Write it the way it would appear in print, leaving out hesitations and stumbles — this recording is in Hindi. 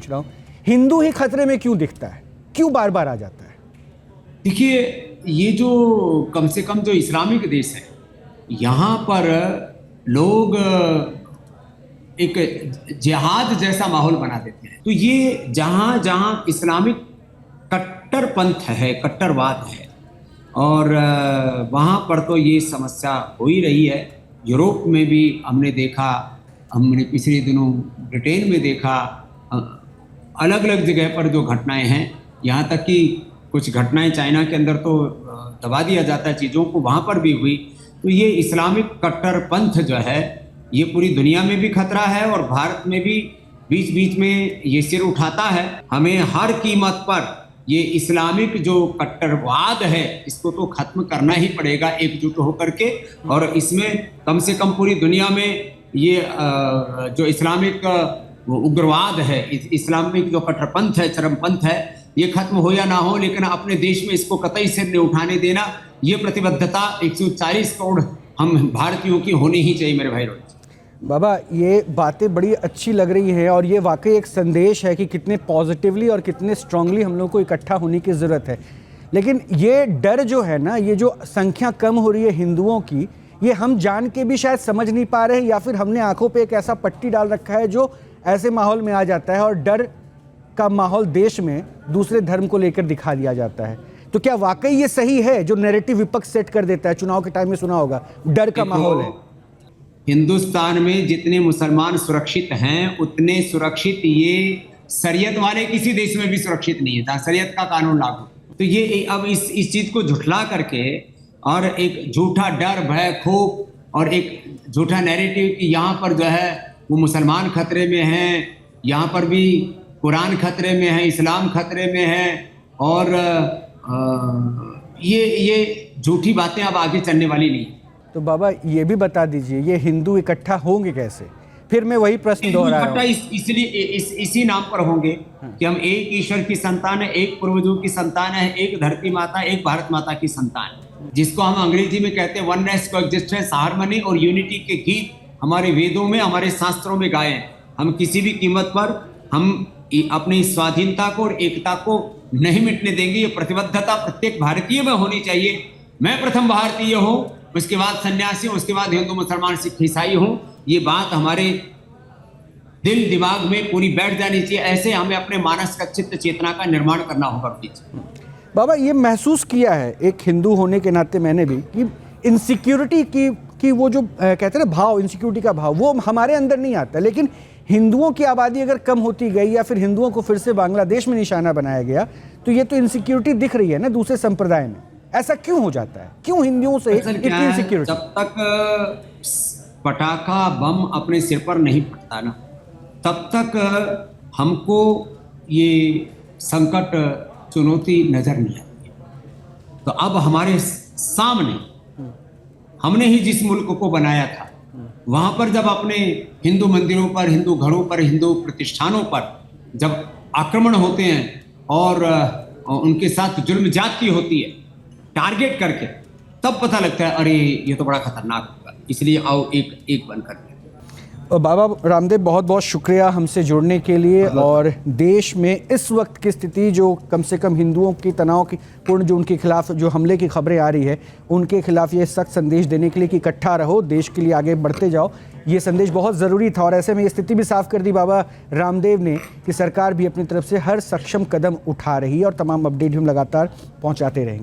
पूछ रहा हूँ, हिंदू ही खतरे में क्यों दिखता है, क्यों बार बार आ जाता है? देखिए, ये जो कम से कम जो इस्लामिक देश है, यहाँ पर लोग एक जिहाद जैसा माहौल बना देते हैं। तो ये जहाँ जहाँ इस्लामिक कट्टरपंथ है, कट्टरवाद है, और वहाँ पर तो ये समस्या हो ही रही है। यूरोप में भी हमने देखा, हमने पिछले दिनों ब्रिटेन में देखा, अलग अलग जगह पर जो घटनाएं हैं, यहाँ तक कि कुछ घटनाएं चाइना के अंदर तो दबा दिया जाता है चीज़ों को, वहाँ पर भी हुई। तो ये इस्लामिक कट्टरपंथ जो है, ये पूरी दुनिया में भी खतरा है और भारत में भी बीच बीच में ये सिर उठाता है। हमें हर कीमत पर ये इस्लामिक जो कट्टरवाद है, इसको तो खत्म करना ही पड़ेगा एकजुट होकर के। और इसमें कम से कम पूरी दुनिया में ये जो इस्लामिक उग्रवाद है, इस्लामिक जो कट्टरपंथ है, चरमपंथ है, ये खत्म हो या ना हो, लेकिन अपने देश में इसको कतई सिर नहीं उठाने देना, ये प्रतिबद्धता 140 करोड़ हम भारतीयों की होनी ही चाहिए मेरे भाई रोहित। बाबा, ये बातें बड़ी अच्छी लग रही हैं और ये वाकई एक संदेश है कि कितने पॉजिटिवली और कितने स्ट्रांगली हम लोग को इकट्ठा होने की ज़रूरत है। लेकिन ये डर जो है ना, ये जो संख्या कम हो रही है हिंदुओं की, ये हम जान के भी शायद समझ नहीं पा रहे हैं, या फिर हमने आंखों पे एक ऐसा पट्टी डाल रखा है जो ऐसे माहौल में आ जाता है और डर का माहौल देश में दूसरे धर्म को लेकर दिखा दिया जाता है। तो क्या वाकई ये सही है जो नैरेटिव विपक्ष सेट कर देता है? चुनाव के टाइम में सुना होगा, डर का माहौल है। हिंदुस्तान में जितने मुसलमान सुरक्षित हैं, उतने सुरक्षित ये शरीयत वाले किसी देश में भी सुरक्षित नहीं है जहाँ शरीयत का कानून लागू। तो ये अब इस चीज को झुठला करके और एक झूठा डर, भय, खौफ और एक झूठा नैरेटिव कि यहाँ पर जो है वो मुसलमान खतरे में हैं, यहाँ पर भी कुरान खतरे में है, इस्लाम खतरे में है, और ये झूठी बातें अब आगे चलने वाली नहीं। तो बाबा ये भी बता दीजिए, ये हिंदू इकट्ठा होंगे कैसे? फिर मैं वही प्रश्न दोहरा रहा हूं। इसलिए इसी नाम पर होंगे कि हम एक ईश्वर की संतान है, एक पूर्वजों की संतान है, एक धरती माता, एक भारत माता की संतान, जिसको हम अंग्रेजी में कहते हैं वननेस, कोएग्जिस्टेंस, हार्मनी और यूनिटी के गीत हमारे वेदों में, हमारे शास्त्रों में गाए हैं। हम किसी भी कीमत पर हम अपनी स्वाधीनता को और एकता को नहीं मिटने देंगे। ये प्रतिबद्धता प्रत्येक भारतीय में होनी चाहिए। मैं प्रथम भारतीय हूँ, उसके बाद सन्यासी, उसके बाद हिंदू, मुसलमान, सिख, ईसाई हूँ। ये बात हमारे दिल दिमाग में पूरी बैठ जानी चाहिए। ऐसे हमें अपने मानस का चित्त चेतना का निर्माण करना होगा प्लीज। बाबा, ये महसूस किया है एक हिंदू होने के नाते मैंने भी कि इनसिक्योरिटी की वो जो कहते हैं ना भाव, इनसिक्योरिटी का भाव, वो हमारे अंदर नहीं आता। लेकिन हिंदुओं की आबादी अगर कम होती गई या फिर हिंदुओं को फिर से बांग्लादेश में निशाना बनाया गया, तो ये तो इनसिक्योरिटी दिख रही है ना दूसरे संप्रदाय में। ऐसा क्यों हो जाता है? क्यों हिंदुओं से इतनी इनसिक्योरिटी? जब तक पटाखा बम अपने सिर पर नहीं फटता ना, तब तक हमको ये संकट, चुनौती नजर नहीं आती। तो अब हमारे सामने हमने ही जिस मुल्क को बनाया था, वहां पर जब अपने हिंदू मंदिरों पर, हिंदू घरों पर, हिंदू प्रतिष्ठानों पर जब आक्रमण होते हैं और उनके साथ जुल्म ज्यादती होती है टारगेट करके, तब पता लगता है अरे ये तो बड़ा खतरनाक होगा। इसलिए आओ एक बन करके। बाबा रामदेव, बहुत बहुत शुक्रिया हमसे जुड़ने के लिए। और देश में इस वक्त की स्थिति, जो कम से कम हिंदुओं की तनाव की पूर्ण, जो उनके खिलाफ जो हमले की खबरें आ रही है, उनके खिलाफ ये सख्त संदेश देने के लिए कि इकट्ठा रहो, देश के लिए आगे बढ़ते जाओ, ये संदेश बहुत ज़रूरी था। और ऐसे में ये स्थिति भी साफ कर दी बाबा रामदेव ने कि सरकार भी अपनी तरफ से हर सक्षम कदम उठा रही है और तमाम अपडेट हम लगातार पहुँचाते रहेंगे।